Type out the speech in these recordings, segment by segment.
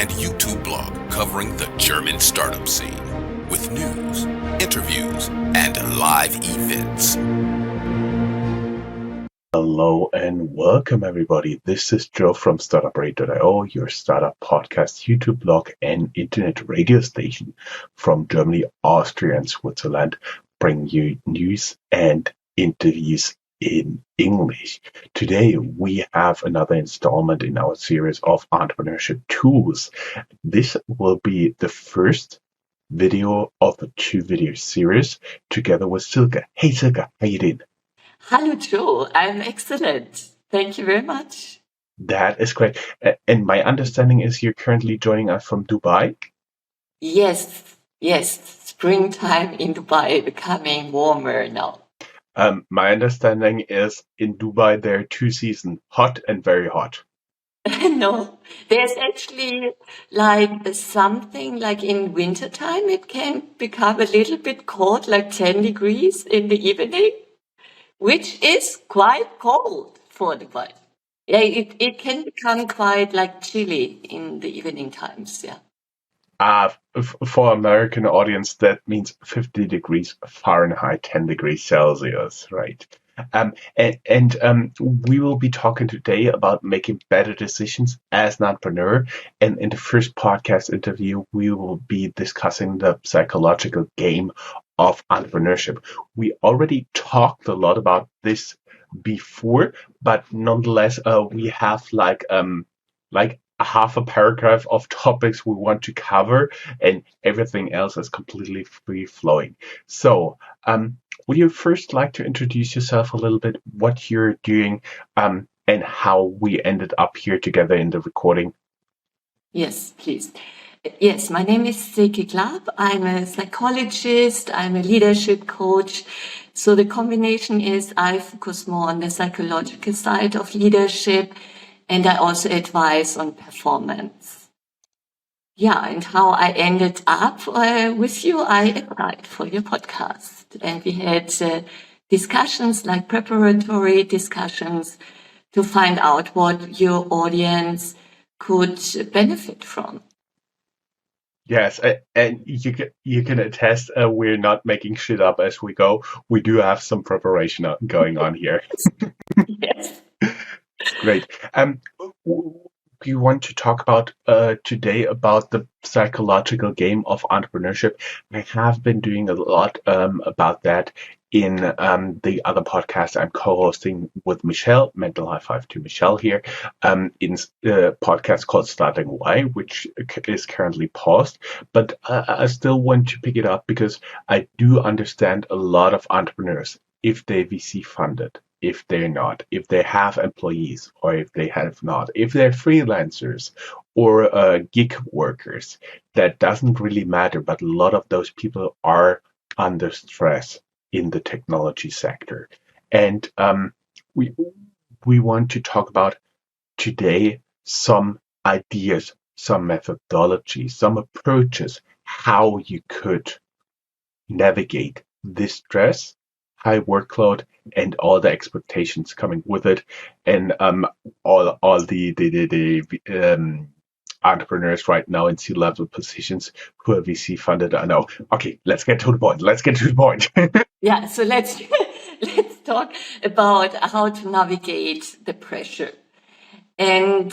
and YouTube blog covering the German startup scene with news, interviews, and live events. Hello and welcome everybody. This is Joe from Startuprad.io, your startup podcast, YouTube blog, and internet radio station from Germany, Austria, and Switzerland, bringing you news and interviews in English. Today we have another installment in our series of entrepreneurship tools. This will be the first video of the 2-video series together with Silke. Hey Silke, how you doing? Hello, Joe. I'm excellent. Thank you very much. That is great. And my understanding is you're currently joining us from Dubai? Yes. Springtime in Dubai becoming warmer now. My understanding is in Dubai there are 2 seasons, hot and very hot. No, there's actually like something like in wintertime, it can become a little bit cold, like 10 degrees in the evening, which is quite cold for Dubai. Yeah, it can become quite like chilly in the evening times. Yeah. For American audience, that means 50 degrees Fahrenheit, 10 degrees Celsius, right? We will be talking today about making better decisions as an entrepreneur. And in the first podcast interview, we will be discussing the psychological game of entrepreneurship. We already talked a lot about this before, but nonetheless, we have like a half a paragraph of topics we want to cover, and everything else is completely free flowing. So, would you first like to introduce yourself a little bit, what you're doing, and how we ended up here together in the recording? Yes, please. Yes, my name is Silke Glaab. I'm a psychologist. I'm a leadership coach. So the combination is I focus more on the psychological side of leadership, and I also advise on performance. Yeah, and how I ended up with you, I applied for your podcast. And we had discussions, like preparatory discussions, to find out what your audience could benefit from. Yes, and you can attest we're not making shit up as we go. We do have some preparation going on here. Yes. Great. We want to talk about today about the psychological game of entrepreneurship. I have been doing a lot about that in the other podcast I'm co-hosting with Michelle. Mental high five to Michelle here. In a podcast called Starting Why, which is currently paused, but I still want to pick it up because I do understand a lot of entrepreneurs, if they VC funded, if they're not, if they have employees or if they have not, if they're freelancers or gig workers, that doesn't really matter. But a lot of those people are under stress in the technology sector. And we want to talk about today some ideas, some methodologies, some approaches, how you could navigate this stress, high workload, and all the expectations coming with it, and all the entrepreneurs right now in C-level positions who are VC funded. I know. Okay, let's get to the point. Yeah, so let's talk about how to navigate the pressure. And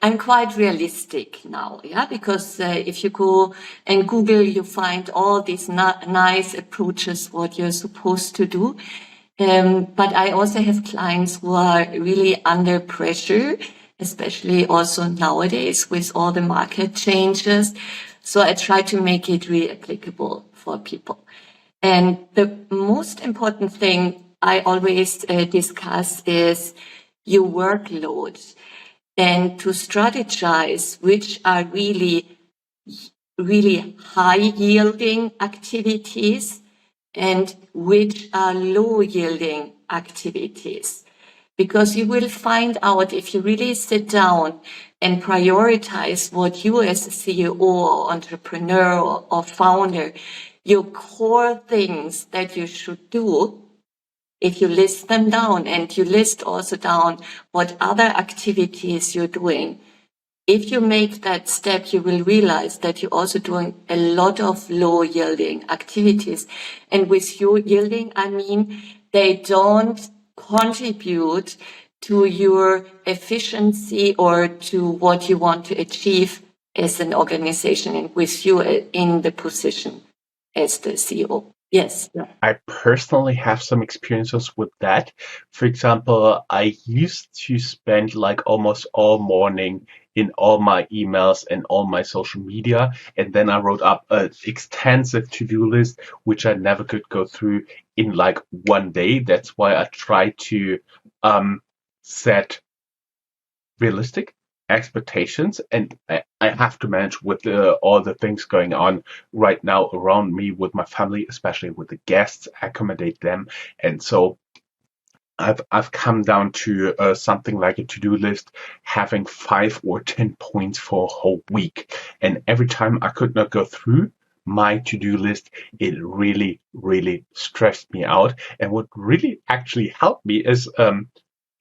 I'm quite realistic now, yeah, because if you go and Google, you find all these nice approaches, what you're supposed to do. But I also have clients who are really under pressure, especially also nowadays with all the market changes. So I try to make it really applicable for people. And the most important thing I always discuss is your workload, and to strategize which are really high yielding activities and which are low yielding activities. Because you will find out if you really sit down and prioritize what you as a CEO or entrepreneur or founder, your core things that you should do. If you list them down and you list also down what other activities you're doing, If you make that step, you will realize that you're also doing a lot of low yielding activities. And with low yielding, I mean, they don't contribute to your efficiency or to what you want to achieve as an organization and with you in the position as the CEO. Yes. I personally have some experiences with that. For example, I used to spend like almost all morning in all my emails and all my social media. And then I wrote up an extensive to-do list, which I never could go through in like one day. That's why I try to set realistic expectations, and I have to manage with all the things going on right now around me with my family, especially with the guests, accommodate them. And so I've come down to something like a to-do list, having 5 or 10 points for a whole week. And every time I could not go through my to-do list, it really, really stressed me out. And what really actually helped me is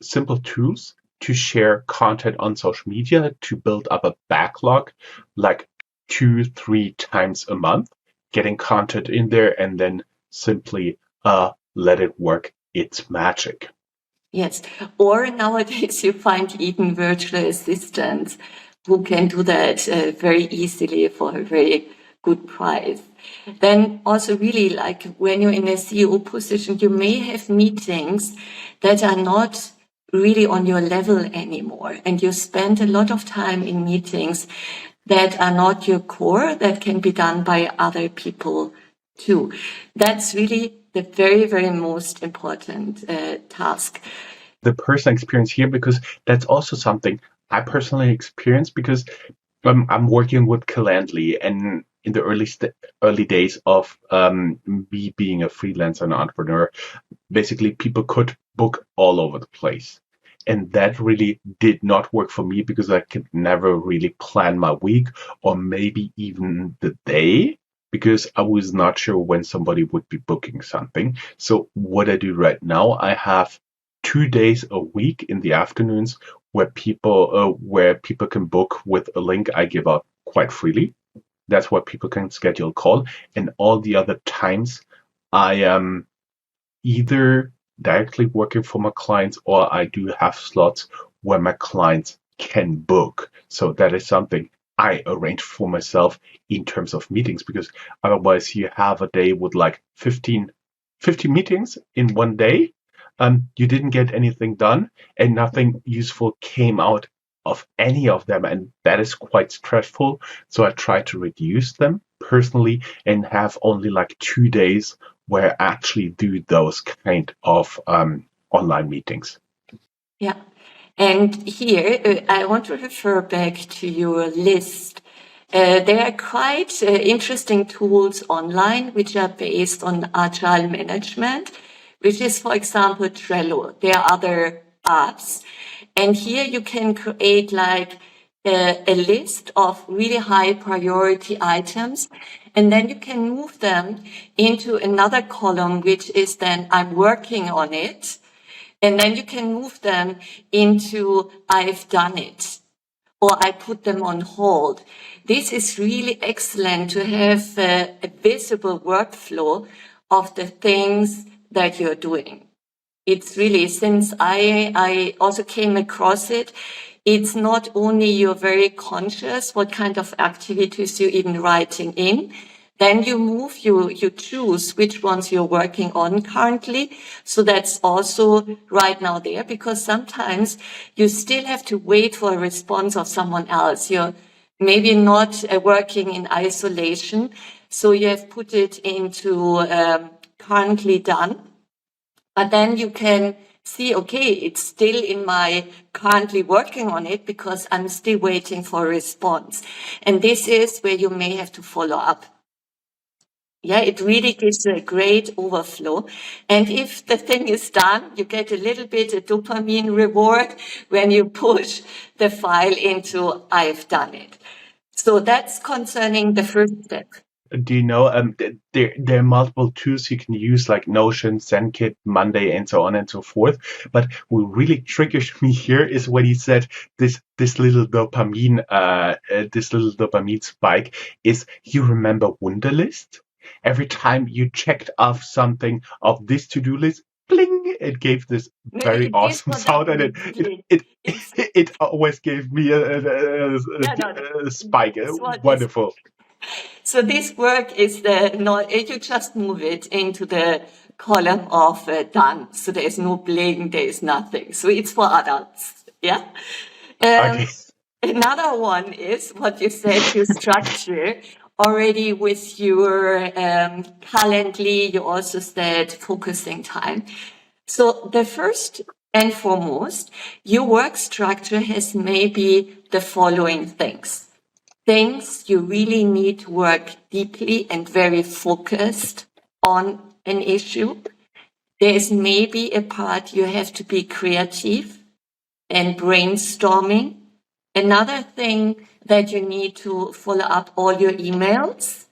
simple tools to share content on social media, to build up a backlog, like 2, 3 times a month, getting content in there, and then simply let it work its magic. Yes. Or nowadays you find even virtual assistants who can do that very easily for a very good price. Then also really like when you're in a CEO position, you may have meetings that are not really on your level anymore. And you spend a lot of time in meetings that are not your core, that can be done by other people too. That's really the very, very most important task. The personal experience here, because that's also something I personally experienced, because I'm working with Calendly, and in the early days of me being a freelancer and entrepreneur, basically people could book all over the place. And that really did not work for me because I could never really plan my week or maybe even the day, because I was not sure when somebody would be booking something. So what I do right now, I have 2 days a week in the afternoons where people can book with a link I give out quite freely. That's where people can schedule a call. And all the other times I am either directly working for my clients, or I do have slots where my clients can book. So that is something I arrange for myself in terms of meetings, because otherwise you have a day with like 15 meetings in one day. You didn't get anything done and nothing useful came out of any of them. And that is quite stressful. So I try to reduce them personally and have only like 2 days where I actually do those kind of online meetings. Yeah. And here I want to refer back to your list. There are quite interesting tools online which are based on agile management, which is, for example, Trello. There are other apps. And here you can create like a list of really high priority items. And then you can move them into another column, which is then I'm working on it. And then you can move them into I've done it, or I put them on hold. This is really excellent to have a visible workflow of the things that you're doing. It's really, since I also came across it, it's not only you're very conscious what kind of activities you're even writing in, then you choose which ones you're working on currently. So that's also right now there, because sometimes you still have to wait for a response of someone else. You're maybe not working in isolation. So you have put it into currently done. But then you can see, okay, it's still in my currently working on it because I'm still waiting for a response. And this is where you may have to follow up. Yeah, it really gives a great overflow. And if the thing is done, you get a little bit of dopamine reward when you push the file into I've done it. So that's concerning the first step. do you know, there are multiple tools you can use like Notion, ZenKit, Monday, and so on and so forth. But what really triggers me here is when he said this little dopamine spike is, you remember Wunderlist? Every time you checked off something of this to-do list, bling, it gave this No, very this awesome what sound, and doesn't click. it It's it always gave me no, no, a spike. this what is. Wonderful. So this work is you just move it into the column of done. So there is no bling, there is nothing. So it's for adults. Yeah. Okay. Another one is what you said, you structure already with your Calendly. You also said focusing time. So the first and foremost, your work structure has maybe the following things. Things you really need to work deeply and very focused on an issue. There is maybe a part you have to be creative and brainstorming. Another thing that you need to follow up all your emails.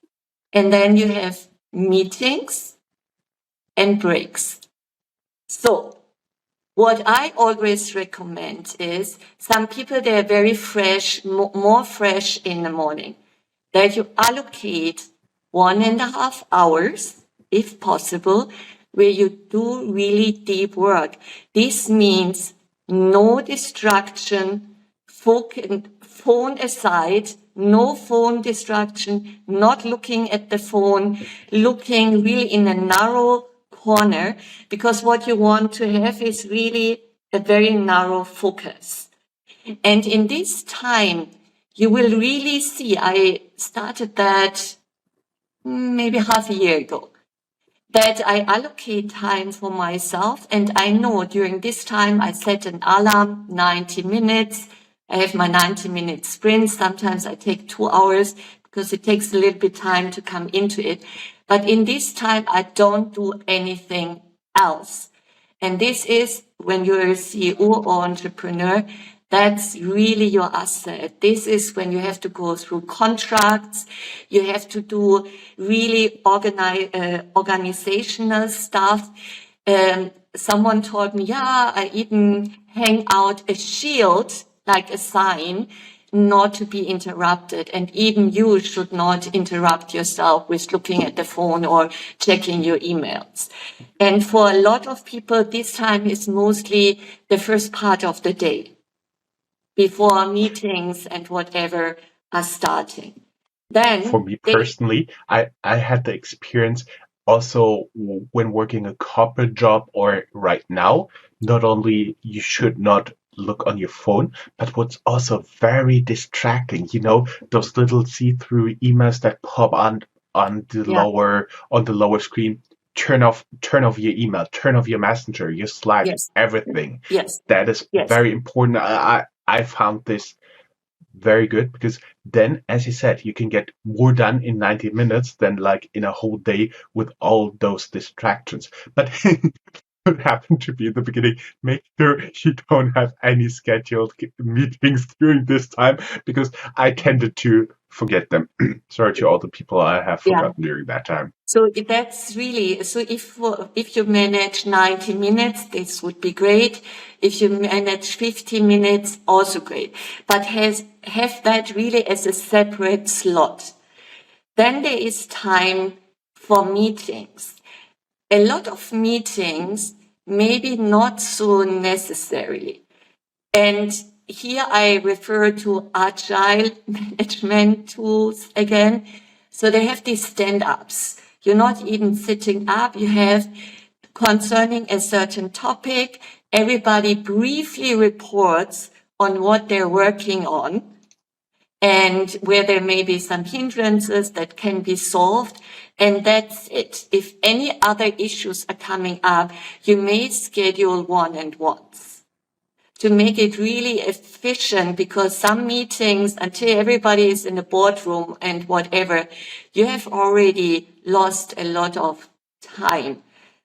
And then you have meetings and breaks. So what I always recommend is some people, they're very fresh, more fresh in the morning, that you allocate 1.5 hours, if possible, where you do really deep work. This means no distraction, phone aside, no phone distraction, not looking at the phone, looking really in a narrow corner, because what you want to have is really a very narrow focus. And in this time, you will really see, I started that maybe half a year ago, that I allocate time for myself. And I know during this time, I set an alarm, 90 minutes. I have my 90-minute sprint. Sometimes I take 2 hours because it takes a little bit time to come into it. But in this time, I don't do anything else. And this is when you're a CEO or entrepreneur, that's really your asset. This is when you have to go through contracts. You have to do really organizational stuff. Someone told me, yeah, I even hang out a shield, like a sign, not to be interrupted. And even you should not interrupt yourself with looking at the phone or checking your emails. And for a lot of people, this time is mostly the first part of the day before meetings and whatever are starting. For Then me personally, I had the experience also when working a corporate job or right now. Not only you should not look on your phone, but what's also very distracting, those little see-through emails that pop yeah, on the lower screen. Turn off your email, turn off your messenger, your Slack, yes, everything. yes, That is yes. very important. I found this very good because then, as you said, you can get more done in 90 minutes than like in a whole day with all those distractions. But what happened to be in the beginning, make sure you don't have any scheduled meetings during this time because I tended to forget them. Sorry to all the people I have Yeah. forgotten during that time. So that's really, so if you manage 90 minutes, this would be great. If you manage 50 minutes, also great. But have that really as a separate slot. Then there is time for meetings. A lot of meetings, maybe not so necessarily. And here I refer to Agile management tools again. So they have these stand-ups. You're not even sitting up. You have concerning a certain topic. Everybody briefly reports on what they're working on and where there may be some hindrances that can be solved. And that's it. If any other issues are coming up, you may schedule one-on-ones to make it really efficient, because some meetings, until everybody is in the boardroom and whatever, you have already lost a lot of time.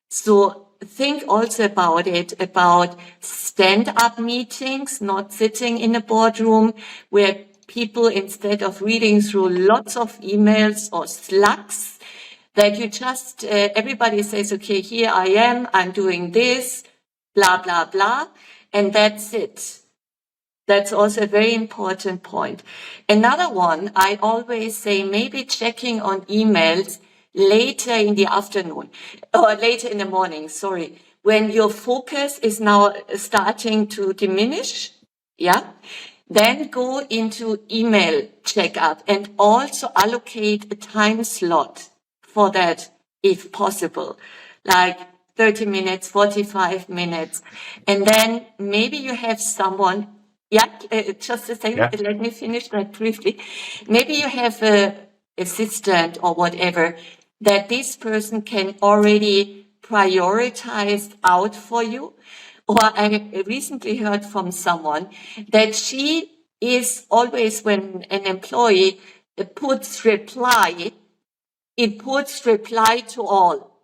So think also about it, about stand-up meetings, not sitting in a boardroom where people, instead of reading through lots of emails or Slacks, that you just, everybody says, okay, here I am, I'm doing this, blah, blah, blah, and that's it. That's also a very important point. Another one, I always say maybe checking on emails later in the afternoon or later in the morning, sorry, when your focus is now starting to diminish. Yeah. Then go into email checkup and also allocate a time slot for that if possible, like 30 minutes, 45 minutes. And then maybe you have someone, just the same, Yeah. let me finish that briefly. Maybe you have a assistant or whatever that this person can already prioritize out for you. Or I recently heard from someone that she is always, when an employee puts reply, it puts reply to all.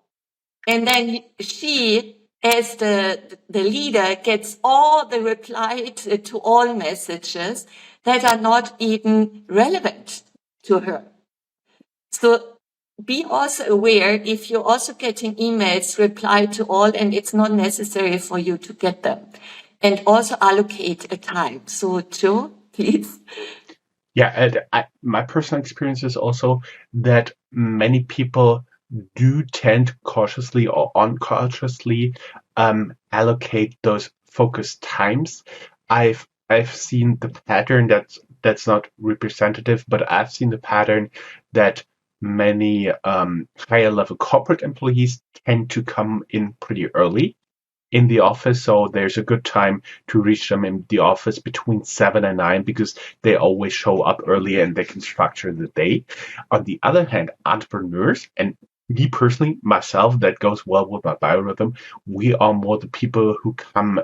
And then she, as the leader, gets all the reply to all messages that are not even relevant to her. So be also aware if you're also getting emails, reply to all, and it's not necessary for you to get them. And also allocate a time. So Joe, please. Yeah, and my personal experience is also that many people do tend cautiously or unconsciously allocate those focus times. I've seen the pattern that's not representative, but I've seen the pattern that many higher level corporate employees tend to come in pretty early in the office, so there's a good time to reach them in the office between 7 and 9 because they always show up early and they can structure the day. On the other hand, entrepreneurs, and me personally, myself, that goes well with my biorhythm, we are more the people who come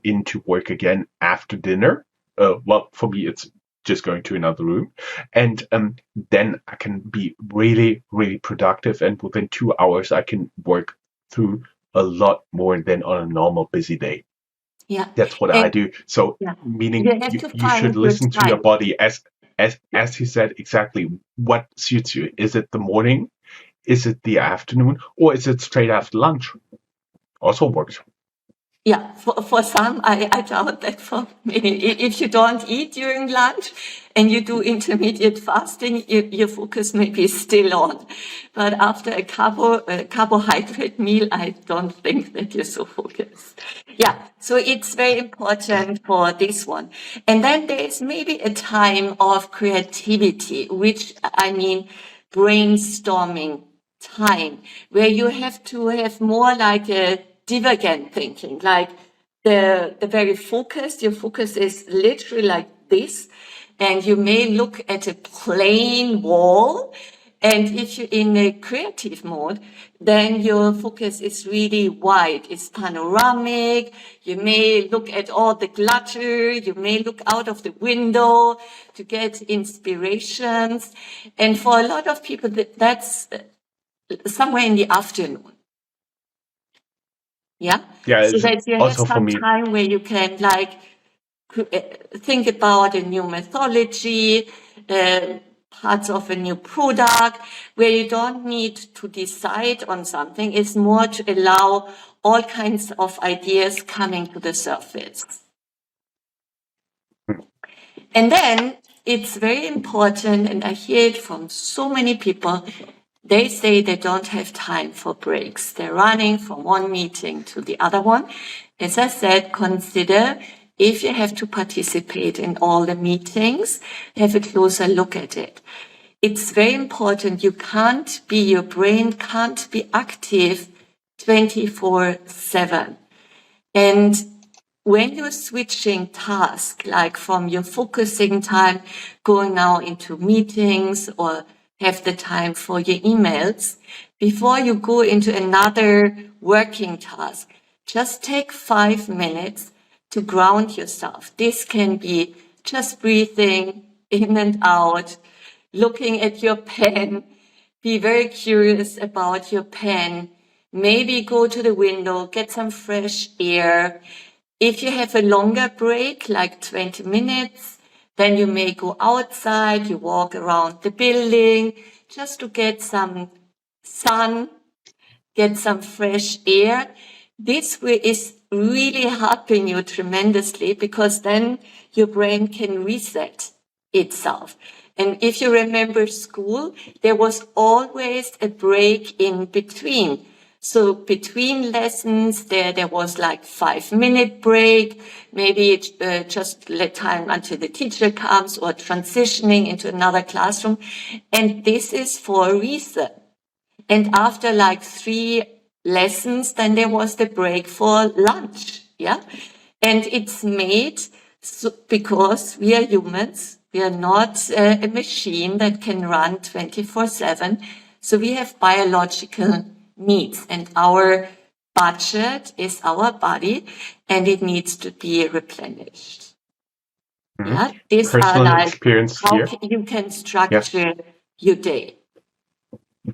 into work again after dinner. Well, for me, it's just going to another room. And then I can be really, really productive. And within 2 hours, I can work through a lot more than on a normal busy day. Yeah. That's what I And do. So yeah, meaning you have to you should find your listen to your time. body as you said exactly what suits you. Is it the morning? Is it the afternoon? Or is it straight after lunch? Also works. Yeah, for some, I doubt that for me. If you don't eat during lunch and you do intermediate fasting, your focus may be still on. But after a carbohydrate meal, I don't think that you're so focused. Yeah, so it's very important for this one. And then there's maybe a time of creativity, which I mean, brainstorming time, where you have to have more like a divergent thinking, like the very focus, your focus is literally like this, and you may look at a plain wall. And if you're in a creative mode, then your focus is really wide. It's panoramic. You may look at all the clutter. You may look out of the window to get inspirations. And for a lot of people, that's somewhere in the afternoon. Yeah. Yeah, So it's that you have also for some me. time where you can like think about a new methodology, parts of a new product, where you don't need to decide on something. It's more to allow all kinds of ideas coming to the surface. And then it's very important, and I hear it from so many people, they say they don't have time for breaks. They're running from one meeting to the other one. As I said, consider if you have to participate in all the meetings, have a closer look at it. It's very important. Your brain can't be active 24/7. And when you're switching tasks, like from your focusing time, going now into meetings or have the time for your emails, before you go into another working task, just take 5 minutes to ground yourself. This can be just breathing in and out, looking at your pen, be very curious about your pen, maybe go to the window, get some fresh air. If you have a longer break, like 20 minutes, Then you may go outside, you walk around the building just to get some sun, get some fresh air. This is really helping you tremendously because then your brain can reset itself. And if you remember school, there was always a break in between. So between lessons, there was like 5-minute break, maybe just let time until the teacher comes or transitioning into another classroom. And this is for a reason. And after like 3 lessons, then there was the break for lunch. Yeah. And it's made because we are humans. We are not a machine that can run 24/7. So we have biological needs, and our budget is our body, and it needs to be replenished. Mhm. Yeah. These are Personal like experience how here. you can Yeah. structure your day.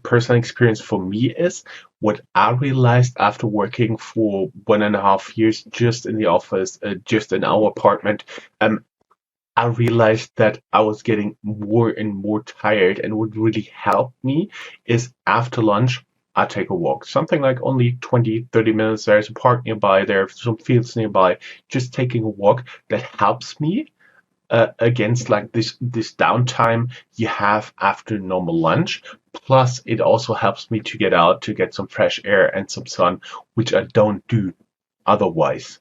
Personal experience for me is what I realized after working for 1.5 years just in the office, just in our apartment. I realized that I was getting more and more tired, and what really helped me is after lunch, I take a walk. Something like only 20-30 minutes. There's a park nearby, there are some fields nearby. Just taking a walk that helps me against like this downtime you have after normal lunch. Plus, it also helps me to get out to get some fresh air and some sun, which I don't do otherwise.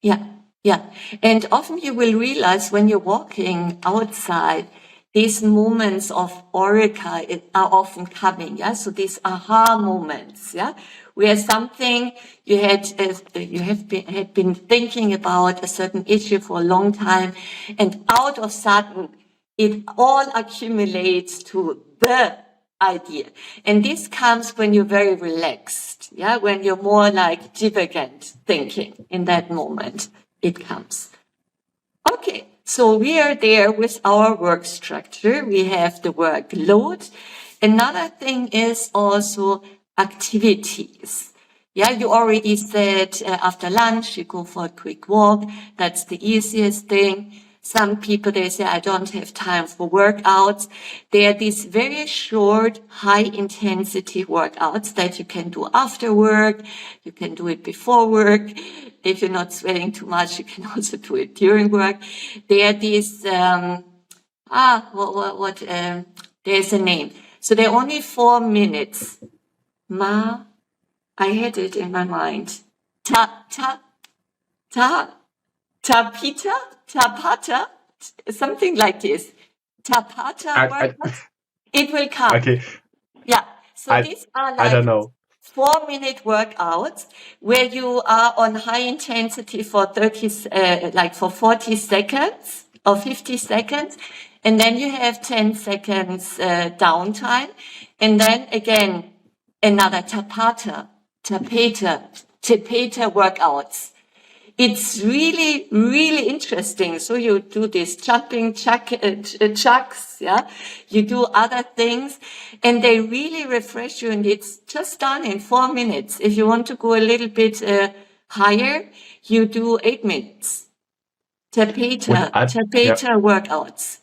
Yeah, yeah. And often you will realize when you're walking outside, these moments of eureka are often coming. Yeah. So these aha moments. Yeah. Where something had been thinking about a certain issue for a long time, and out of sudden it all accumulates to the idea. And this comes when you're very relaxed. Yeah. When you're more like divagant thinking in that moment, it comes. Okay. So we are there with our work structure. We have the workload. Another thing is also activities. Yeah, you already said after lunch, you go for a quick walk. That's the easiest thing. Some people, they say, I don't have time for workouts. There are these very short, high intensity workouts that you can do after work. You can do it before work. If you're not sweating too much, you can also do it during work. There are these, there's a name. So they're only 4 minutes. I had it in my mind. Tapata, something like this. Tapata I workouts. It will come. okay. Yeah. So I these are I like don't know. 4-minute workouts where you are on high intensity for 40 seconds or 50 seconds. And then you have 10 seconds downtime. And then again, another tapeta workouts. It's really, really interesting. So you do this jumping chucks, yeah. You do other things, and they really refresh you. And it's just done in 4 minutes. If you want to go a little bit higher, you do 8 minutes. What I yeah. Tapeta workouts.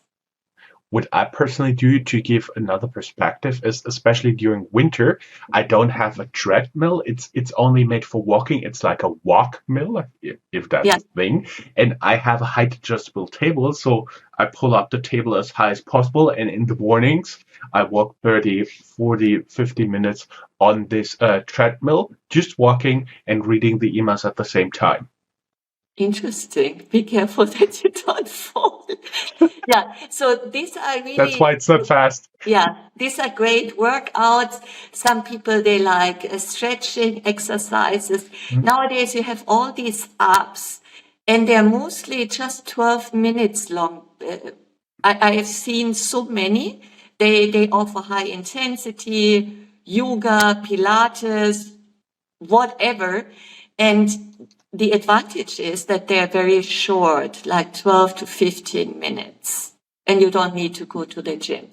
What I personally do to give another perspective is, especially during winter, I don't have a treadmill. It's only made for walking. It's like a walk mill, if that's Yeah, a thing. And I have a height adjustable table, so I pull up the table as high as possible. And in the mornings, I walk 30, 40, 50 minutes on this treadmill, just walking and reading the emails at the same time. interesting. Be careful that you don't fall. Yeah. So these are That's really. why it's not fast. Yeah, these are great workouts. Some people, they like stretching exercises. Mhm. Nowadays, you have all these apps, and they're mostly just 12 minutes long. I have seen so many. They offer high intensity, yoga, Pilates, whatever. And the advantage is that they're very short, like 12 to 15 minutes, and you don't need to go to the gym.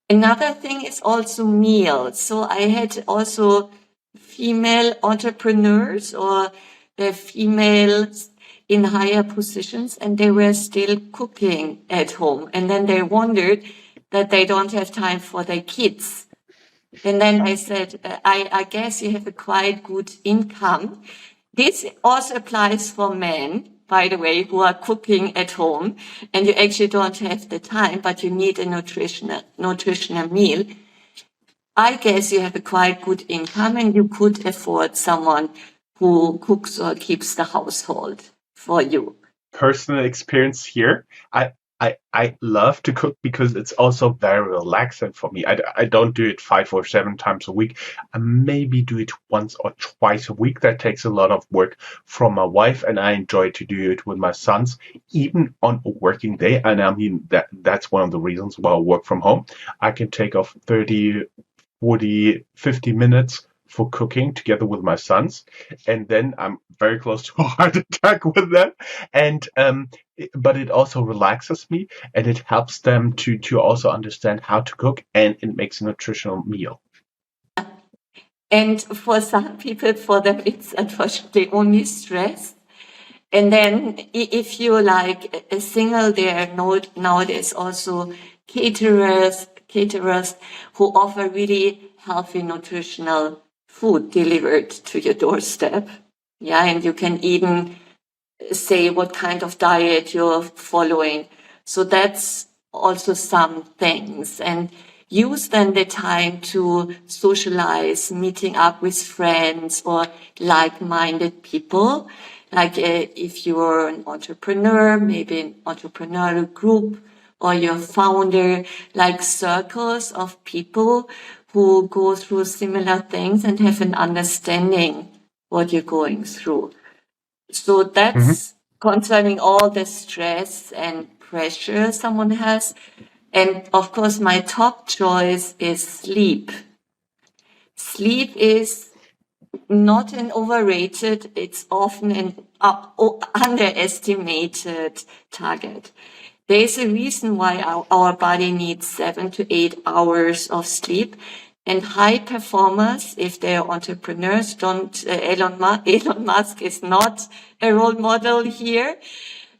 Another thing is also meals. So I had also female entrepreneurs or females. in higher positions and they were still cooking at home. And then they wondered that they don't have time for their kids. And then I said, I guess you have a quite good income. This also applies for men, by the way, who are cooking at home and you actually don't have the time, but you need a nutritional meal. I guess you have a quite good income and you could afford someone who cooks or keeps the household for you. Personal experience here. I love to cook because it's also very relaxing for me. I don't do it 5 or 7 times a week. I maybe do it once or twice a week. That takes a lot of work from my wife, and I enjoy to do it with my sons, even on a working day. And I mean, that's one of the reasons why I work from home. I can take off 30, 40, 50 minutes for cooking together with my sons. And then I'm very close to a heart attack with them. And, but it also relaxes me and it helps them to also understand how to cook, and it makes a nutritional meal. And for some people, for them, it's unfortunately only stress. And then if you're like a single, nowadays also caterers who offer really healthy nutritional food delivered to your doorstep. Yeah, and you can even say what kind of diet you're following. So that's also some things. And use then the time to socialize, meeting up with friends or like-minded people. Like if you're an entrepreneur, maybe an entrepreneurial group, or you're a founder, like circles of people who go through similar things and have an understanding what you're going through. So that's concerning all the stress and pressure someone has. And of course, my top choice is sleep. Sleep is not an overrated, it's often an underestimated target. There's a reason why our body needs 7 to 8 hours of sleep. And high performers, if they're entrepreneurs, Elon Musk is not a role model here.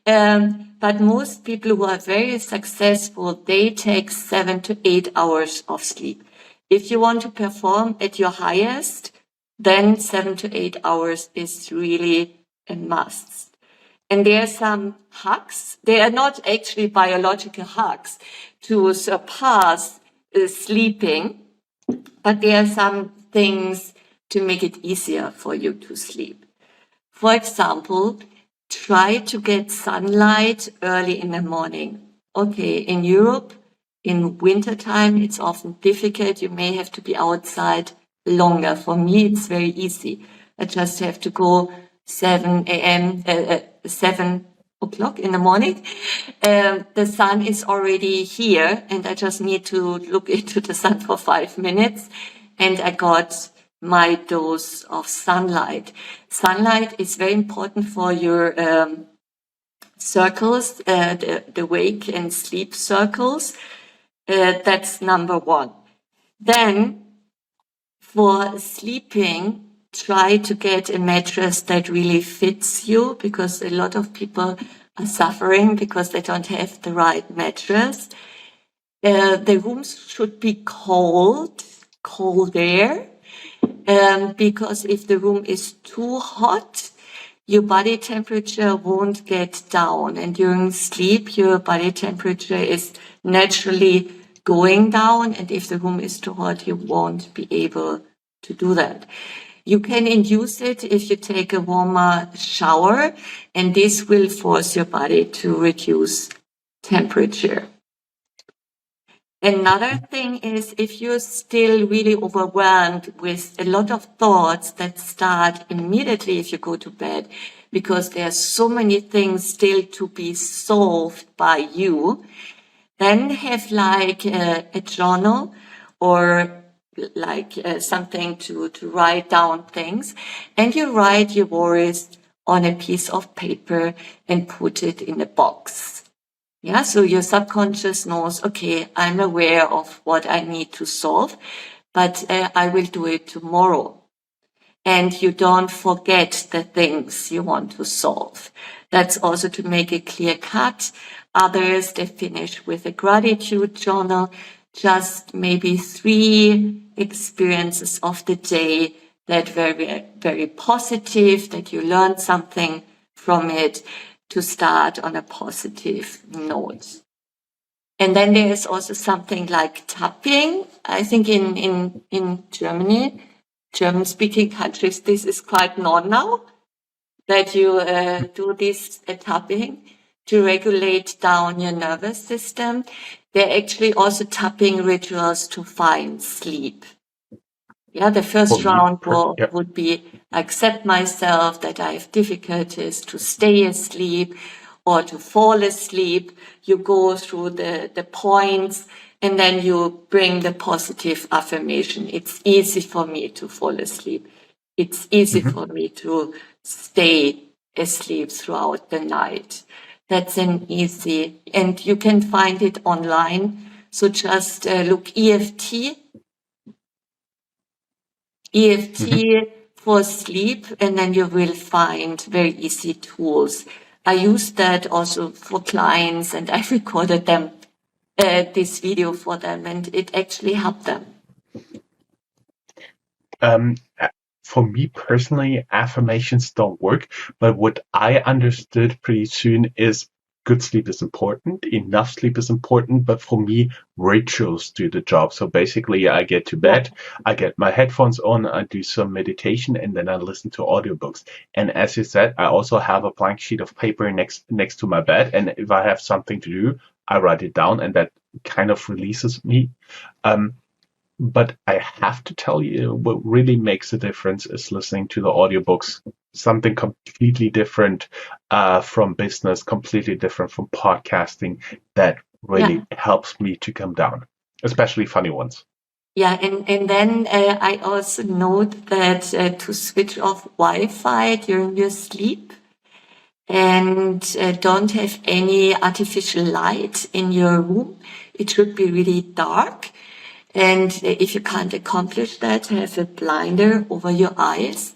But most people who are very successful, they take 7 to 8 hours of sleep. If you want to perform at your highest, then 7 to 8 hours is really a must. And there are some hacks. They are not actually biological hacks to surpass sleeping, but there are some things to make it easier for you to sleep. For example, try to get sunlight early in the morning. Okay, in Europe, in wintertime, it's often difficult. You may have to be outside longer. For me, it's very easy. I just have to go 7 a.m., 7 o'clock in the morning. The sun is already here and I just need to look into the sun for 5 minutes and I got my dose of sunlight. Sunlight is very important for your circles, the wake and sleep circles. That's number one. Then for sleeping, try to get a mattress that really fits you because a lot of people are suffering because they don't have the right mattress. The rooms should be cold air, because if the room is too hot, your body temperature won't get down. And during sleep, your body temperature is naturally going down. And if the room is too hot, you won't be able to do that. You can induce it if you take a warmer shower, and this will force your body to reduce temperature. Another thing is if you're still really overwhelmed with a lot of thoughts that start immediately if you go to bed, because there are so many things still to be solved by you, then have like a journal or like something to write down things, and you write your worries on a piece of paper and put it in a box. Yeah, so your subconscious knows, okay, I'm aware of what I need to solve, but I will do it tomorrow. and you don't forget the things you want to solve. That's also to make it clear cut. Others, they finish with a gratitude journal, just maybe 3 experiences of the day that were very, very positive, that you learned something from it, to start on a positive note. And then there is also something like tapping. I think in Germany, German-speaking countries, this is quite known now, that you do this tapping to regulate down your nervous system. There are actually also tapping rituals to find sleep. Yeah, the For first me, round would be accept myself, that I have difficulties to stay asleep or to fall asleep. You go through the points, and then you bring the positive affirmation. It's easy for me to fall asleep. It's easy for me to stay asleep throughout the night. That's an easy, and you can find it online. So just look EFT for sleep, and then you will find very easy tools. I use that also for clients, and I recorded them, this video for them, and it actually helped them. For me personally, affirmations don't work, but what I understood pretty soon is good sleep is important, enough sleep is important, but for me, rituals do the job. So basically, I get to bed, I get my headphones on, I do some meditation, and then I listen to audiobooks. And as you said, I also have a blank sheet of paper next to my bed, and if I have something to do, I write it down, and that kind of releases me. But I have to tell you, what really makes a difference is listening to the audiobooks. Something completely different from business, completely different from podcasting, that really helps me to come down, especially funny ones. Yeah, and then I also note that to switch off Wi-Fi during your sleep, and don't have any artificial light in your room. It should be really dark. And if you can't accomplish that, have a blinder over your eyes,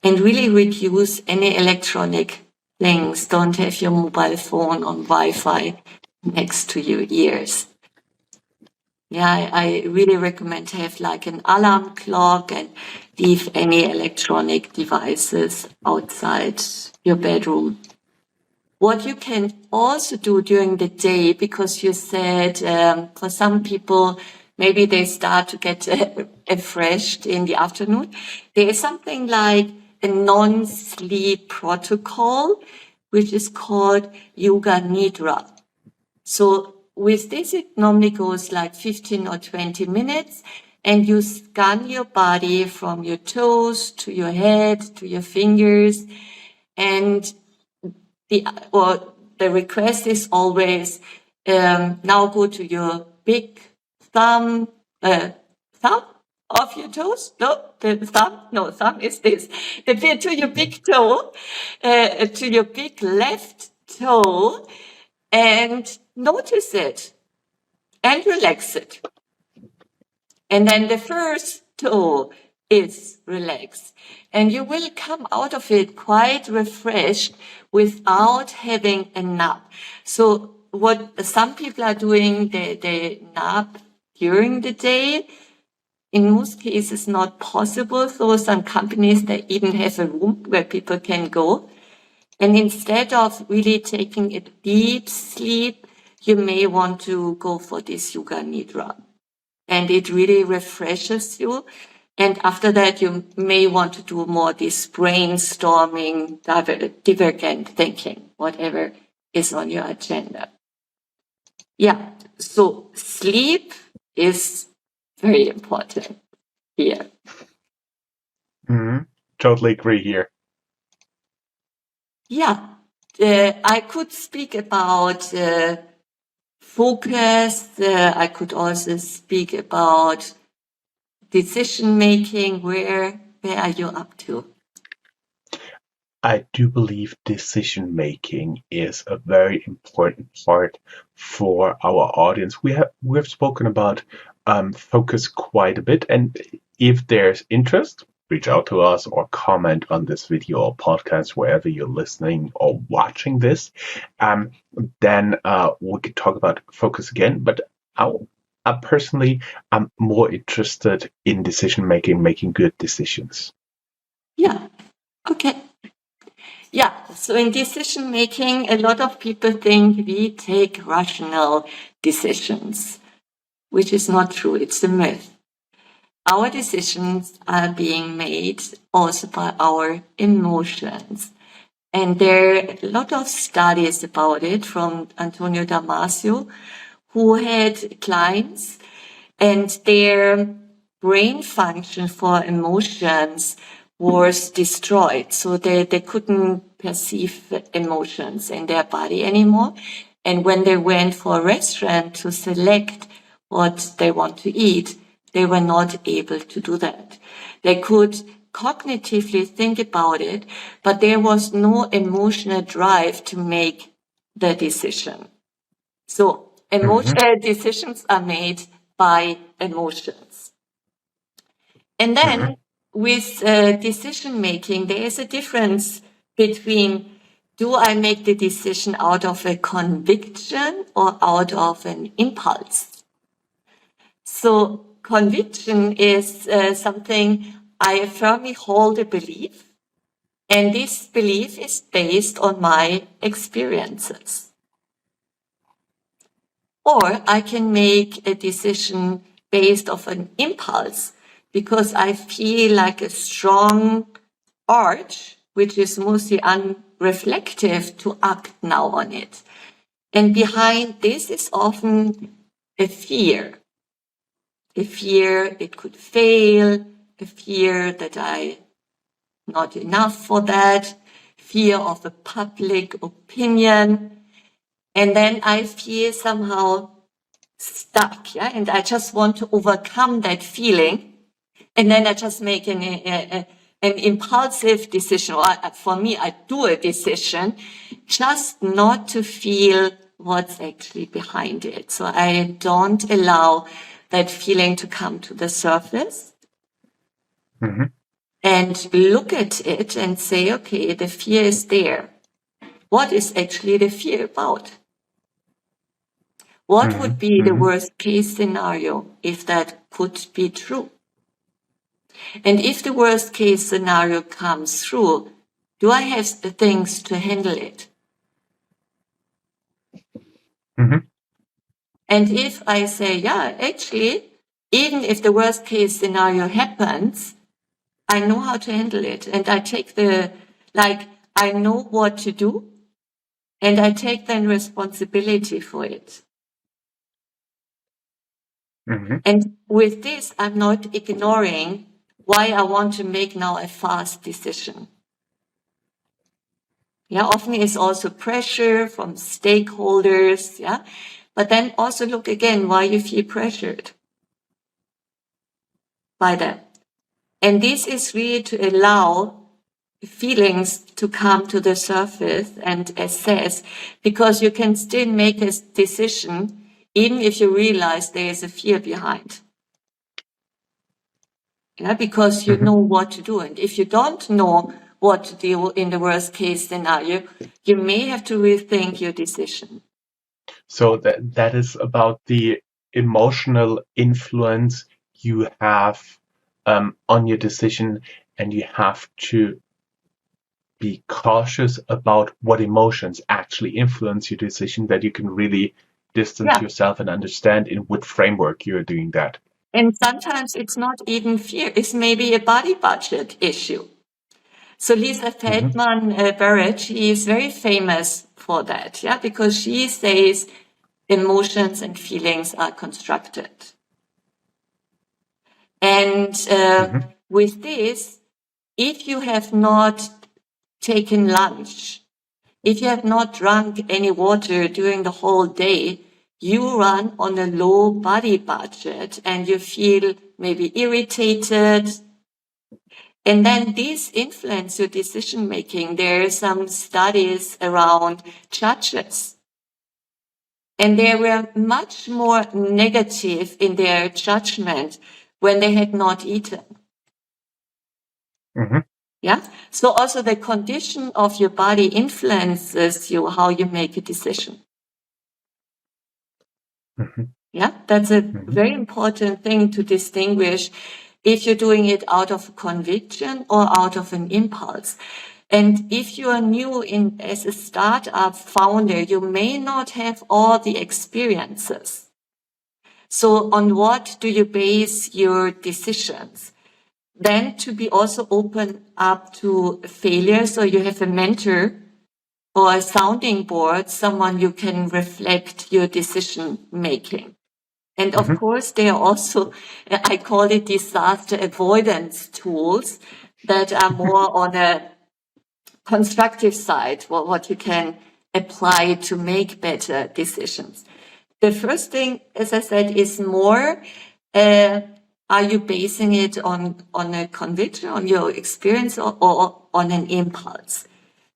and really reduce any electronic things. Don't have your mobile phone on Wi-Fi next to your ears. Yeah, I really recommend to have like an alarm clock, and leave any electronic devices outside your bedroom. What you can also do during the day, because you said for some people, maybe they start to get refreshed in the afternoon. There is something like a non-sleep protocol, which is called Yoga Nidra. So with this, it normally goes like 15 or 20 minutes, and you scan your body from your toes to your head to your fingers, and the request is always, now go to your big thumb of your toes. No, the thumb. No, thumb is this. To your big toe, to your big left toe, and notice it and relax it. And then the first toe is relaxed, and you will come out of it quite refreshed without having a nap. So what some people are doing, they nap during the day. In most cases, not possible. So some companies, they even have a room where people can go. And instead of really taking a deep sleep, you may want to go for this Yoga Nidra. And it really refreshes you. And after that, you may want to do more this brainstorming, divergent thinking, whatever is on your agenda. Yeah, so sleep is very important here. Totally agree here. Yeah, I could speak about focus. I could also speak about decision making. Where are you up to? I do believe decision making is a very important part for our audience. We've spoken about focus quite a bit, and if there's interest, reach out to us or comment on this video or podcast wherever you're listening or watching this, then we could talk about focus again. But I personally, I'm more interested in decision making, making good decisions. Yeah. Okay. Yeah. So in decision making, a lot of people think we take rational decisions, which is not true. It's a myth. Our decisions are being made also by our emotions. And there are a lot of studies about it from Antonio Damasio, who had clients and their brain function for emotions was destroyed. So they couldn't perceive emotions in their body anymore. And when they went for a restaurant to select what they want to eat, they were not able to do that. They could cognitively think about it, but there was no emotional drive to make the decision. So decisions are made by emotions. And then with decision making, there is a difference between do I make the decision out of a conviction or out of an impulse? So conviction is something I firmly hold a belief, and this belief is based on my experiences. Or I can make a decision based off an impulse because I feel like a strong urge, which is mostly unreflective, to act now on it. And behind this is often a fear. A fear it could fail, a fear that I'm not enough for that, fear of a public opinion. And then I feel somehow stuck, yeah, and I just want to overcome that feeling, and then I just make an impulsive decision. Or for me, I do a decision just not to feel what's actually behind it. So I don't allow that feeling to come to the surface and look at it and say, okay, the fear is there. What is actually the fear about? What would be the worst case scenario if that could be true? And if the worst case scenario comes through, do I have the things to handle it? And if I say, yeah, actually, even if the worst case scenario happens, I know how to handle it. And I take I know what to do, and I take then responsibility for it. And with this, I'm not ignoring why I want to make now a fast decision. Yeah, often it's also pressure from stakeholders. Yeah, but then also look again why you feel pressured by them. And this is really to allow feelings to come to the surface and assess, because you can still make a decision even if you realize there is a fear behind. Yeah, because you know what to do. And if you don't know what to do in the worst case scenario, you may have to rethink your decision. So that is about the emotional influence you have on your decision, and you have to be cautious about what emotions actually influence your decision, that you can really distance yourself and understand in what framework you're doing that. And sometimes it's not even fear. It's maybe a body budget issue. So Lisa Feldman Barrett, she is very famous for that, yeah, because she says emotions and feelings are constructed. And with this, if you have not taken lunch, if you have not drunk any water during the whole day, you run on a low body budget and you feel maybe irritated. And then these influence your decision making. There are some studies around judges, and they were much more negative in their judgment when they had not eaten. Mm-hmm. Yeah. So also the condition of your body influences you, how you make a decision. Mm-hmm. Yeah. That's a Mm-hmm. very important thing to distinguish if you're doing it out of conviction or out of an impulse. And if you are new in as a startup founder, you may not have all the experiences. So on what do you base your decisions? Then to be also open up to failure. So you have a mentor or a sounding board, someone you can reflect your decision making. And of Mm-hmm. course, there are also, I call it disaster avoidance tools that are more on a constructive side, what you can apply to make better decisions. The first thing, as I said, is more, are you basing it on a conviction, on your experience, or on an impulse?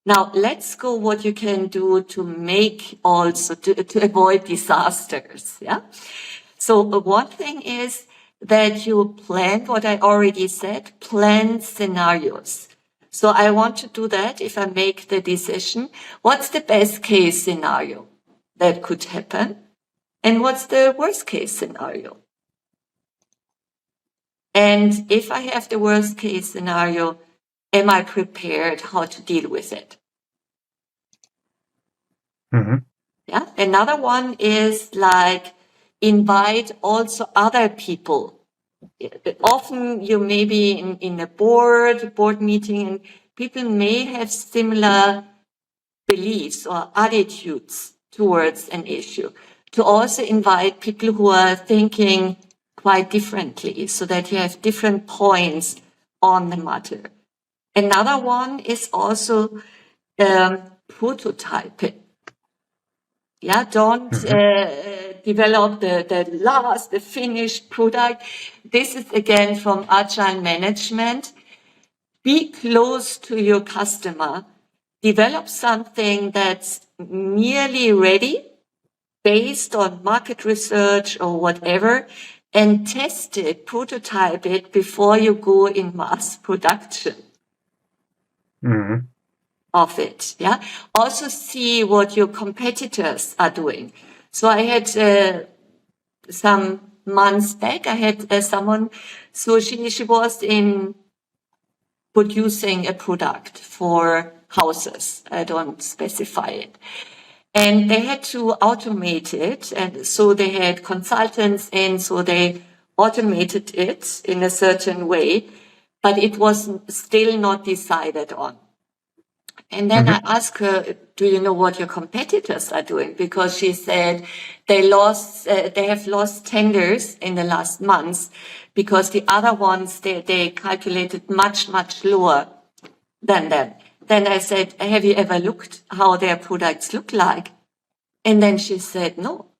Now, let's go what you can do to make also, to avoid disasters. Yeah. So one thing is that you plan what I already said, plan scenarios. So I want to do that if I make the decision. What's the best case scenario that could happen? And what's the worst case scenario? And if I have the worst case scenario, am I prepared how to deal with it? Mm-hmm. Yeah. Another one is like invite also other people. Often you may be in a board meeting, and people may have similar beliefs or attitudes towards an issue. To also invite people who are thinking quite differently so that you have different points on the matter. Another one is also prototyping. Yeah, don't Mm-hmm. develop the finished product. This is again from Agile management. Be close to your customer. Develop something that's nearly ready based on market research or whatever, and test it, prototype it before you go in mass production Mm-hmm. of it. Yeah. Also see what your competitors are doing. So I had some months back, I had someone, so she was in producing a product for houses. I don't specify it. And they had to automate it. And so they had consultants in, so they automated it in a certain way, but it was still not decided on. And then I asked her, do you know what your competitors are doing? Because she said they have lost tenders in the last months because the other ones, they calculated much, much lower than them. Then I said, have you ever looked how their products look like? And then she said, no.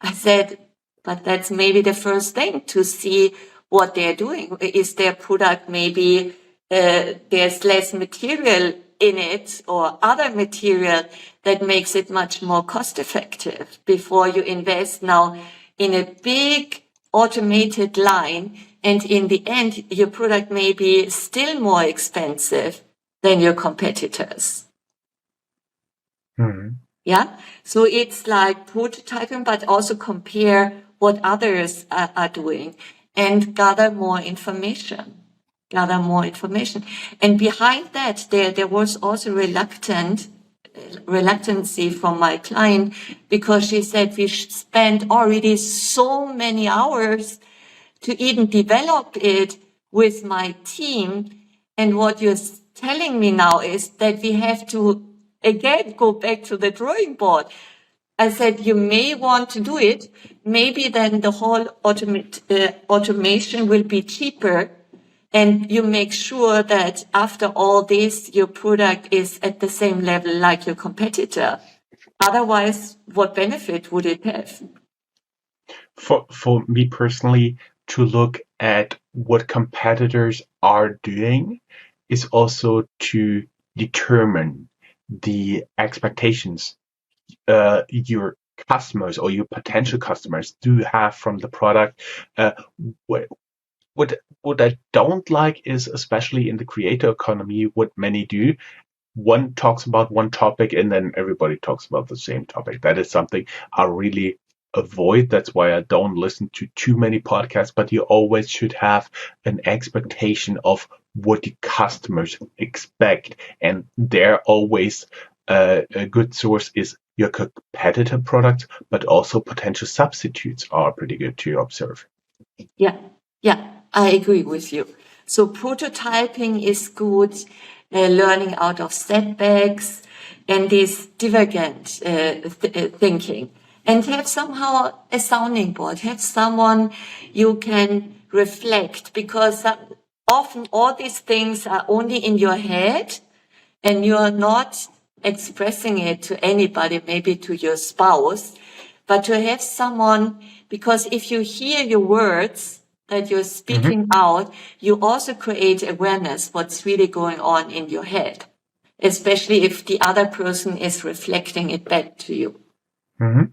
I said, but that's maybe the first thing to see what they're doing. Is their product maybe there's less material in it or other material that makes it much more cost effective before you invest now in a big automated line, and in the end your product may be still more expensive than your competitors. Mm-hmm. Yeah. So it's like prototyping, but also compare what others are doing and gather more information. And behind that, there was also reluctancy from my client, because she said we spent already so many hours to even develop it with my team. And what you're telling me now is that we have to again go back to the drawing board. I said, you may want to do it. Maybe then the whole automation will be cheaper. And you make sure that after all this, your product is at the same level like your competitor. Otherwise, what benefit would it have? For me personally, to look at what competitors are doing is also to determine the expectations your customers or your potential customers do have from the product. what I don't like is, especially in the creator economy, what many do. One talks about one topic and then everybody talks about the same topic. That is something I really avoid. That's why I don't listen to too many podcasts, but you always should have an expectation of what the customers expect. And there always a good source is your competitor products, but also potential substitutes are pretty good to observe. Yeah, yeah, I agree with you. So prototyping is good, learning out of setbacks and this divergent thinking. And have somehow a sounding board, have someone you can reflect, because often all these things are only in your head and you're not expressing it to anybody, maybe to your spouse, but to have someone, because if you hear your words that you're speaking out, you also create awareness what's really going on in your head, especially if the other person is reflecting it back to you. Mm-hmm.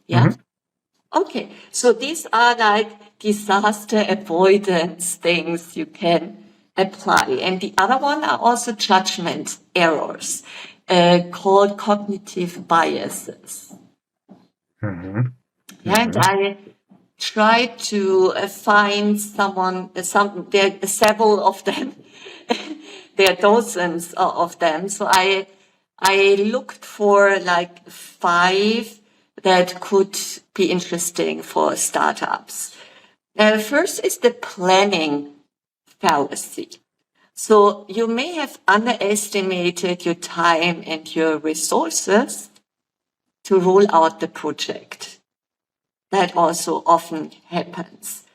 Yeah. Mm-hmm. Okay. So these are like disaster avoidance things you can apply. And the other one are also judgment errors, called cognitive biases. Mm-hmm. Yeah, and I try to find someone, there are several of them. There are dozens of them. So I looked for like 5 that could be interesting for startups. First is the planning fallacy. So you may have underestimated your time and your resources to roll out the project. That also often happens.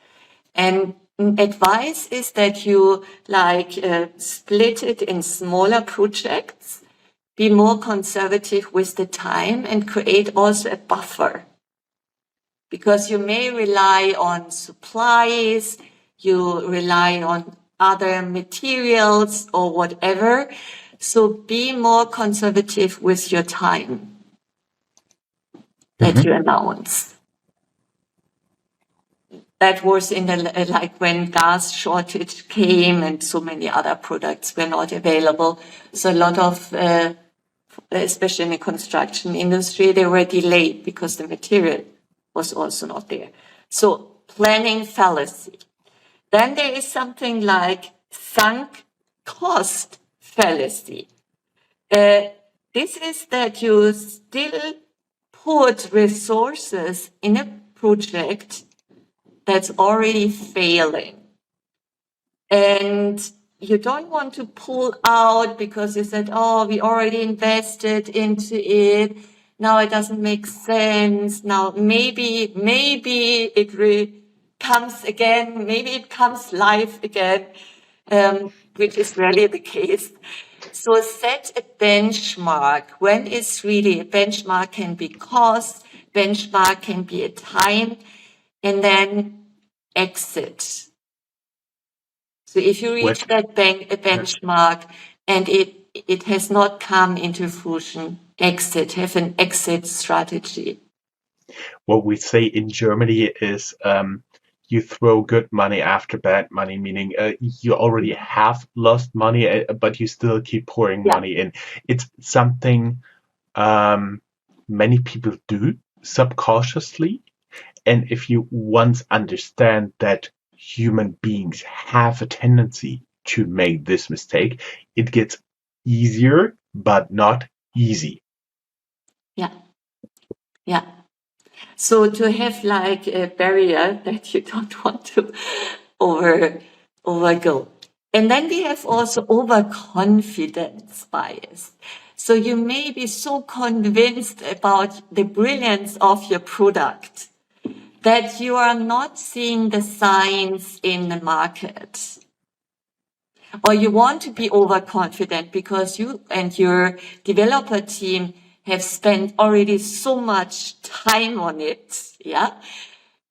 And advice is that you split it in smaller projects, be more conservative with the time and create also a buffer. Because you may rely on supplies, you rely on other materials or whatever. So be more conservative with your time that you announce. That was in the, like when gas shortage came and so many other products were not available. So a lot of, especially in the construction industry, they were delayed because the material was also not there. So planning fallacy. Then there is something like sunk cost fallacy. This is that you still put resources in a project that's already failing. And you don't want to pull out because you said, oh, we already invested into it. Now it doesn't make sense. Now maybe it comes again. Maybe it comes live again, which is rarely the case. So set a benchmark. When is really a benchmark can be cost, benchmark can be a time, and then exit. So if you reach that benchmark and it has not come into fruition, exit, have an exit strategy. What we say in Germany is you throw good money after bad money, meaning you already have lost money, but you still keep pouring money in. It's something many people do subconsciously. And if you once understand that human beings have a tendency to make this mistake, it gets easier, but not easy. Yeah. Yeah. So to have like a barrier that you don't want to overgo. And then we have also overconfidence bias. So you may be so convinced about the brilliance of your product that you are not seeing the signs in the market. Or you want to be overconfident because you and your developer team have spent already so much time on it, yeah,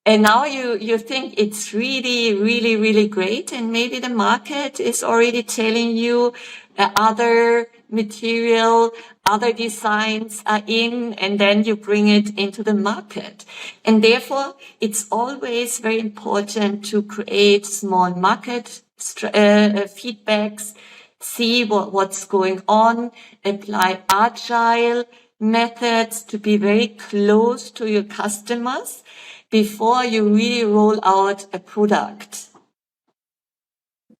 And now you think it's really, really, really great. And maybe the market is already telling you other material, other designs are in, and then you bring it into the market. And therefore, it's always very important to create small market feedbacks, see what's going on, apply agile methods to be very close to your customers before you really roll out a product.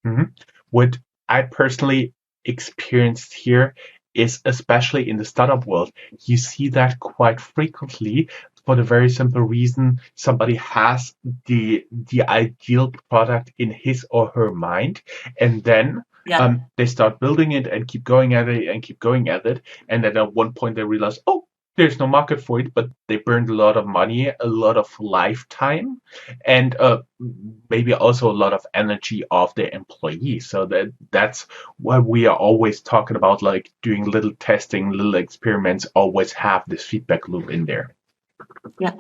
Mhm. What I personally experienced here is, especially in the startup world, you see that quite frequently for the very simple reason somebody has the ideal product in his or her mind, and then Yeah. they start building it and keep going at it and keep going at it, and then at one point they realize, oh, there's no market for it, but they burned a lot of money, a lot of lifetime, and maybe also a lot of energy of their employees. So that's why we are always talking about, like, doing little testing, little experiments, always have this feedback loop in there. Yeah.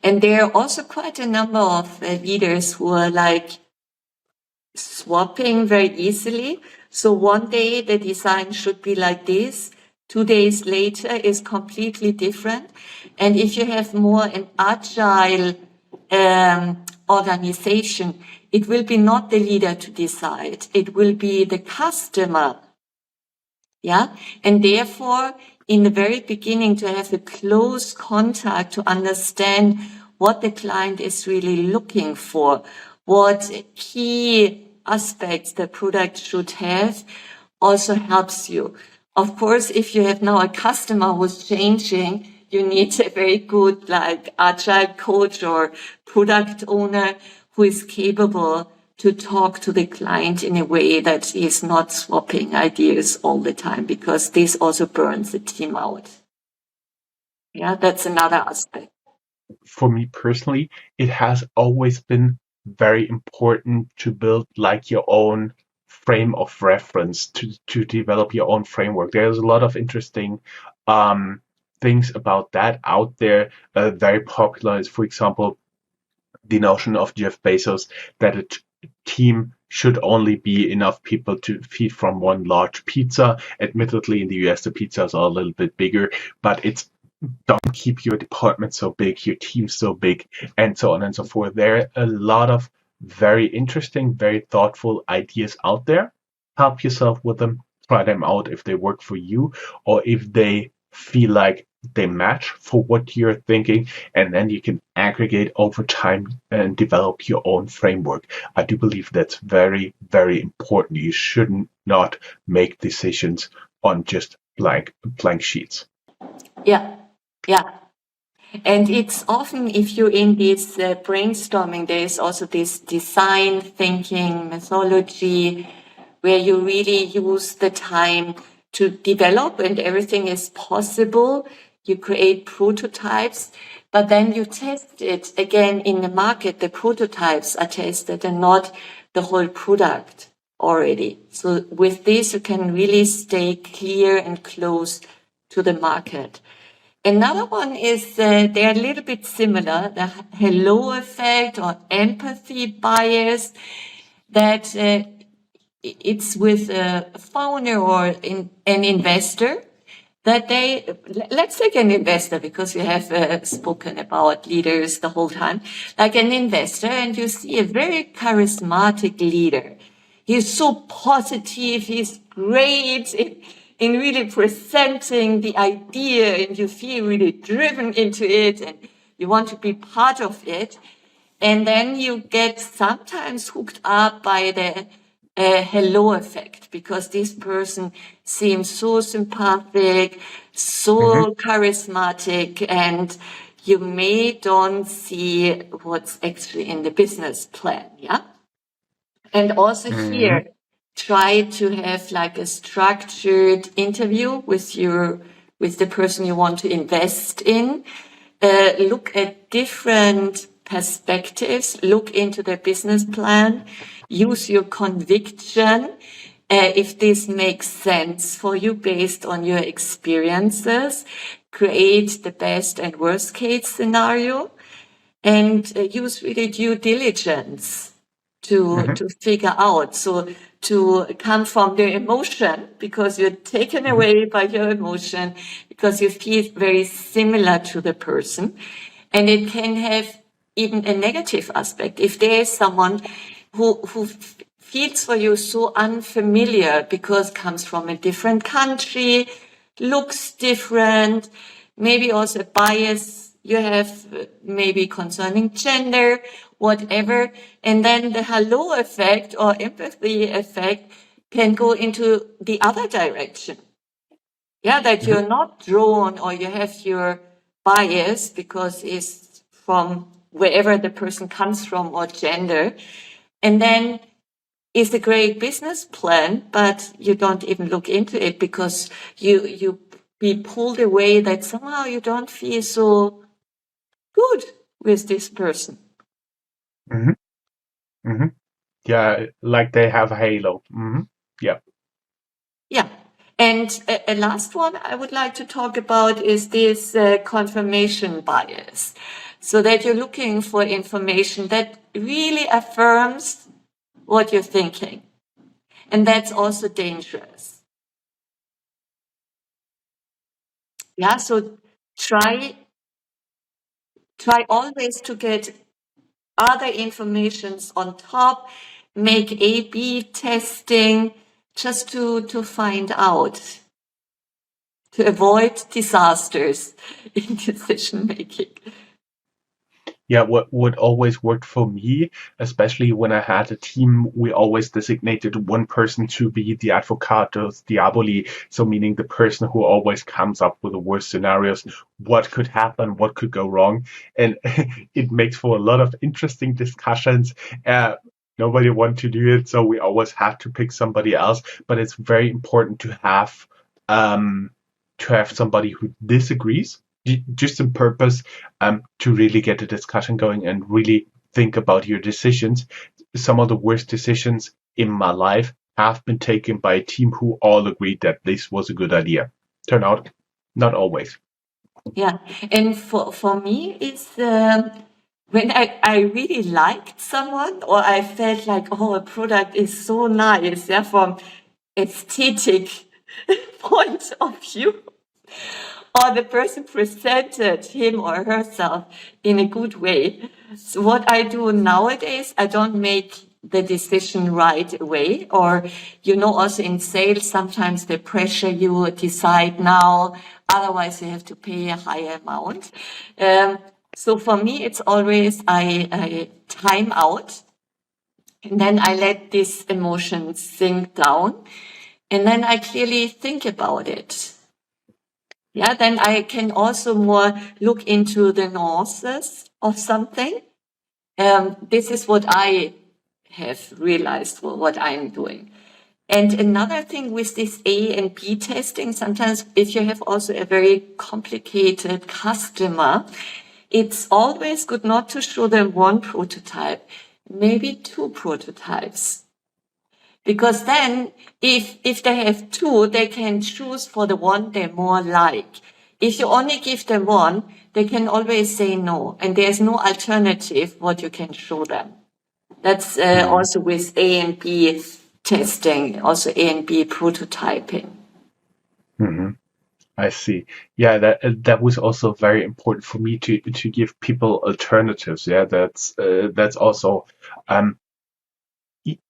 And there are also quite a number of leaders who are like swapping very easily. So one day the design should be like this. 2 days later is completely different. And if you have more an agile organization, it will be not the leader to decide. It will be the customer. Yeah. And therefore, in the very beginning, to have a close contact to understand what the client is really looking for, what key aspects the product should have, also helps you. Of course, if you have now a customer who's changing, you need a very good, like, agile coach or product owner who is capable to talk to the client in a way that is not swapping ideas all the time, because this also burns the team out. Yeah, that's another aspect. For me personally, it has always been very important to build like your own frame of reference, to develop your own framework. There's a lot of interesting things about that out there. Very popular is, for example, the notion of Jeff Bezos that a team should only be enough people to feed from one large pizza. Admittedly, in the US, the pizzas are a little bit bigger, but it's don't keep your department so big, your team so big, and so on and so forth. There are a lot of very interesting, very thoughtful ideas out there. Help yourself with them, try them out if they work for you, or if they feel like they match for what you're thinking, and then you can aggregate over time and develop your own framework. I do believe that's very, very important. You should not make decisions on just blank sheets. Yeah, yeah. And it's often, if you're in this brainstorming, there is also this design thinking methodology where you really use the time to develop, and everything is possible. You create prototypes, but then you test it again in the market. The prototypes are tested and not the whole product already. So with this, you can really stay clear and close to the market. Another one is they're a little bit similar, the hello effect or empathy bias, that it's with a founder or an investor that let's take an investor, because we have spoken about leaders the whole time, like an investor, and you see a very charismatic leader. He's so positive, he's great in really presenting the idea, and you feel really driven into it and you want to be part of it. And then you get sometimes hooked up by the hello effect, because this person seems so sympathetic, so charismatic, and you may don't see what's actually in the business plan. Yeah. And also Mm-hmm. here, try to have like a structured interview with the person you want to invest in. Look at different perspectives, look into their business plan, use your conviction. If this makes sense for you based on your experiences, create the best and worst case scenario. and use really due diligence to figure out. So to come from the emotion, because you're taken away by your emotion, because you feel very similar to the person. And it can have even a negative aspect. If there is someone who feels for you so unfamiliar because comes from a different country, looks different, maybe also a bias you have, maybe concerning gender, whatever. And then the halo effect or empathy effect can go into the other direction. Yeah, that you're not drawn or you have your bias because it's from wherever the person comes from or gender. And then it's a great business plan, but you don't even look into it because you be pulled away that somehow you don't feel so good with this person. Yeah, like they have a halo. Yeah. Yeah. And a last one I would like to talk about is this confirmation bias. So that you're looking for information that really affirms what you're thinking. And that's also dangerous. Yeah, so try always to get other informations on top, make A/B testing just to find out, to avoid disasters in decision making. Yeah, what always worked for me, especially when I had a team, we always designated one person to be the advocatus diaboli, so meaning the person who always comes up with the worst scenarios, what could happen, what could go wrong, and it makes for a lot of interesting discussions. Nobody wanted to do it, so we always had to pick somebody else. But it's very important to have somebody who disagrees, just on purpose, to really get a discussion going and really think about your decisions. Some of the worst decisions in my life have been taken by a team who all agreed that this was a good idea. Turn out, not always. Yeah, and for me, it's when I really liked someone or I felt like, oh, a product is so nice, yeah, from aesthetic point of view, or the person presented him or herself in a good way. So what I do nowadays, I don't make the decision right away, or, also in sales, sometimes they pressure you decide now, otherwise you have to pay a higher amount. So for me, it's always I time out, and then I let these emotions sink down, and then I clearly think about it. Yeah, then I can also more look into the nuances of something. This is what I have realized for what I'm doing. And another thing with this A and B testing, sometimes if you have also a very complicated customer, it's always good not to show them one prototype, maybe two prototypes. Because then if they have two, they can choose for the one they more like. If you only give them one, they can always say no. And there's no alternative what you can show them. That's also with A and B testing, also A and B prototyping. I see. Yeah, that was also very important for me to give people alternatives. Yeah, that's also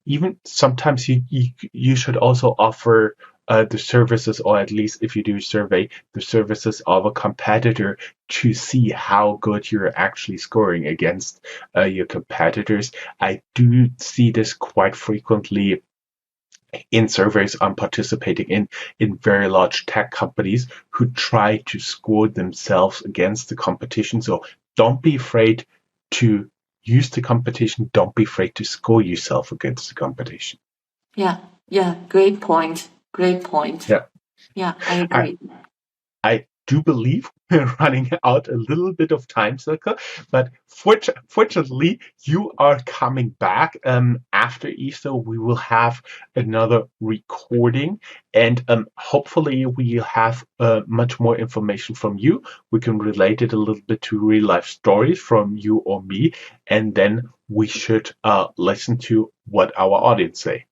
even sometimes you should also offer the services, or at least if you do a survey, the services of a competitor to see how good you're actually scoring against your competitors. I do see this quite frequently in surveys I'm participating in very large tech companies who try to score themselves against the competition. So don't be afraid to use the competition. Don't be afraid to score yourself against the competition. Yeah, great point. Great point. Yeah. Yeah, I I, agree. do believe we're running out a little bit of time, Silke, but fortunately, you are coming back after Easter. We will have another recording, and hopefully we'll have much more information from you. We can relate it a little bit to real life stories from you or me, and then we should listen to what our audience say.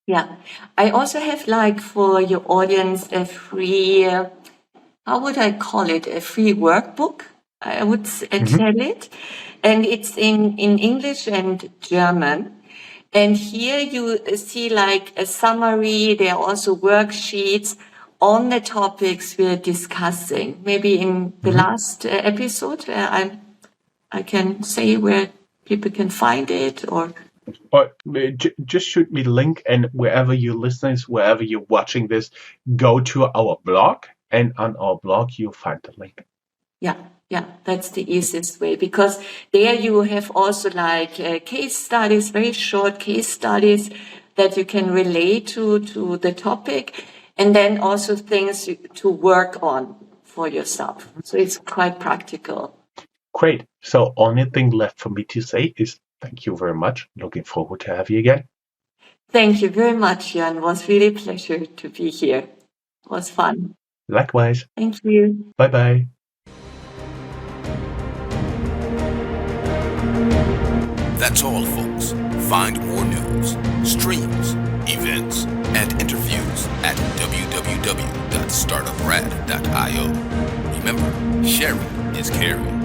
Yeah. I also have like for your audience a free, how would I call it? A free workbook, I would tell it. And it's in English and German. And here you see like a summary. There are also worksheets on the topics we're discussing. Maybe in the last episode, I can say where people can find it or. Or just shoot me the link, and wherever you're listening, wherever you're watching this, go to our blog, and on our blog you'll find the link. Yeah, that's the easiest way, because there you have also like case studies, very short case studies that you can relate to the topic, and then also things to work on for yourself. So it's quite practical. Great. So only thing left for me to say is thank you very much. Looking forward to have you again. Thank you very much, Jörn. It was really a pleasure to be here. It was fun. Likewise. Thank you. Bye-bye. That's all, folks. Find more news, streams, events, and interviews at www.startuprad.io. Remember, sharing is caring.